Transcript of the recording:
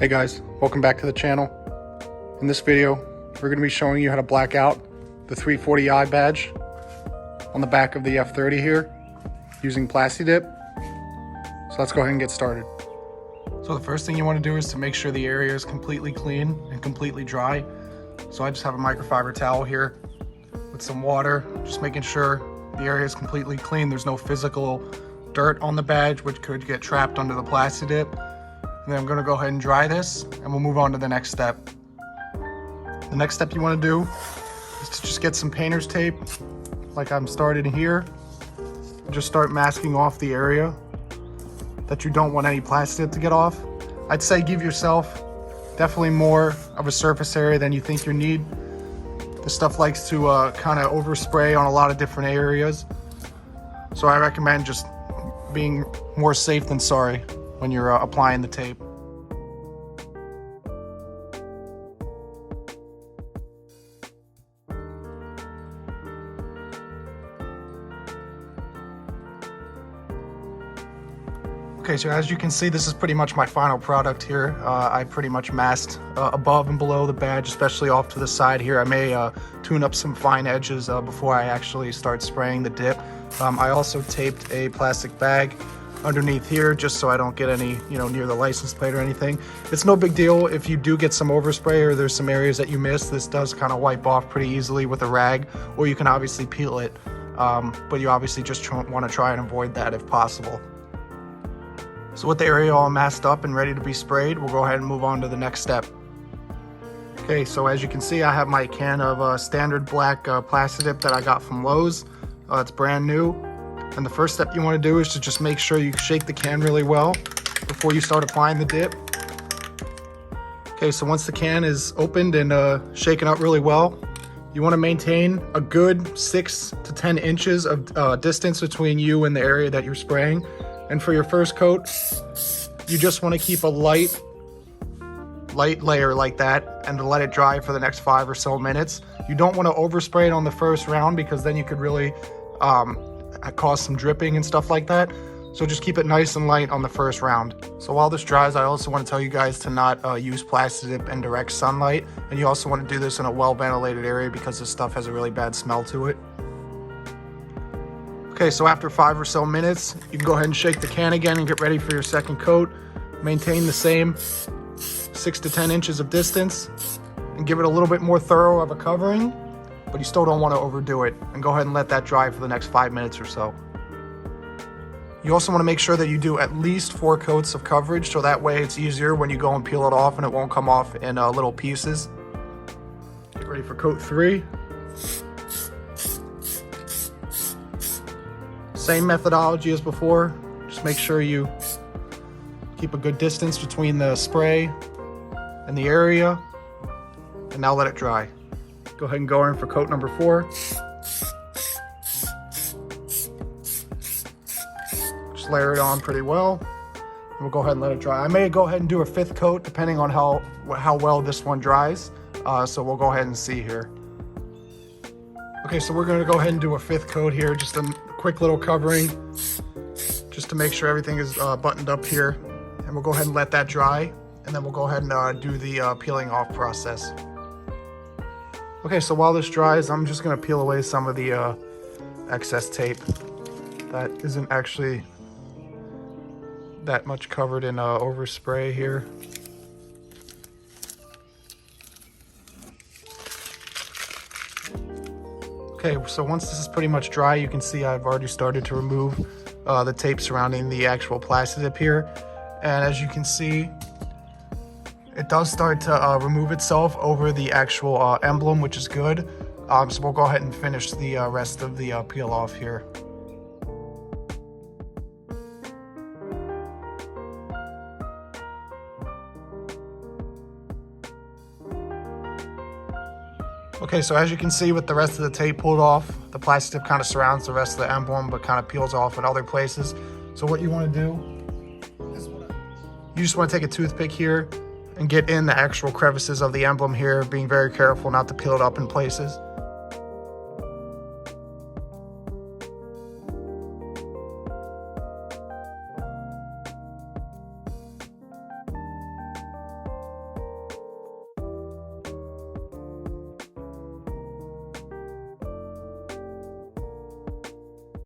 Hey guys, welcome back to the channel. In this video, we're going to be showing you how to black out the 340i badge on the back of the F30 here using plasti-dip. So let's go ahead and get started. So the first thing you want to do is to make sure the area is completely clean and completely dry. So I just have a microfiber towel here with some water, just making sure the area is completely clean. There's no physical dirt on the badge, which could get trapped under the plasti-dip. And then I'm going to go ahead and dry this, and we'll move on to the next step. The next step you want to do is to just get some painter's tape, like I'm starting here. Just start masking off the area that you don't want any plasti-dip to get off. I'd say give yourself definitely more of a surface area than you think you need. This stuff likes to kind of overspray on a lot of different areas. So I recommend just being more safe than sorry when you're applying the tape. Okay, so as you can see, this is pretty much my final product here. I pretty much masked above and below the badge, especially off to the side here. I may tune up some fine edges before I actually start spraying the dip. I also taped a plastic bag underneath here just so I don't get any, near the license plate or anything. It's no big deal if you do get some overspray or there's some areas that you miss. This does kind of wipe off pretty easily with a rag, or you can obviously peel it, but you obviously just want to try and avoid that if possible. So with the area all masked up and ready to be sprayed, we'll go ahead and move on to the next step. Okay, so as you can see, I have my can of standard black plasti-dip that I got from Lowe's. It's brand new. And the first step you want to do is to just make sure you shake the can really well before you start applying the dip. Okay, so once the can is opened and shaken up really well, you want to maintain a good 6 to 10 inches of distance between you and the area that you're spraying. And for your first coat, you just want to keep a light layer like that and to let it dry for the next 5 or so minutes. You don't want to overspray it on the first round because then you could really cause some dripping and stuff like that. So just keep it nice and light on the first round. So while this dries, I also want to tell you guys to not use plasti-dip in direct sunlight, and you also want to do this in a well ventilated area because this stuff has a really bad smell to it. Okay, so after 5 or so minutes, you can go ahead and shake the can again and get ready for your second coat. Maintain the same 6 to 10 inches of distance and give it a little bit more thorough of a covering, but you still don't want to overdo it, and go ahead and let that dry for the next 5 minutes or so. You also want to make sure that you do at least 4 coats of coverage, so that way it's easier when you go and peel it off and it won't come off in little pieces. Get ready for coat 3. Same methodology as before. Just make sure you keep a good distance between the spray and the area, and now let it dry. Go ahead and go in for coat number 4. Just layer it on pretty well, and we'll go ahead and let it dry. I may go ahead and do a 5th coat depending on how well this one dries, so we'll go ahead and see here. Okay, so we're going to go ahead and do a 5th coat here, just a quick little covering just to make sure everything is buttoned up here, and we'll go ahead and let that dry, and then we'll go ahead and do the peeling off process. Okay, so while this dries, I'm just going to peel away some of the excess tape that isn't actually that much covered in overspray here. Okay, so once this is pretty much dry, you can see I've already started to remove the tape surrounding the actual plasti-dip here. And as you can see, it does start to remove itself over the actual emblem, which is good. So we'll go ahead and finish the rest of the peel off here. Okay, so as you can see with the rest of the tape pulled off, the plasti-dip kind of surrounds the rest of the emblem but kind of peels off in other places. So what you want to do is you just want to take a toothpick here and get in the actual crevices of the emblem here, being very careful not to peel it up in places.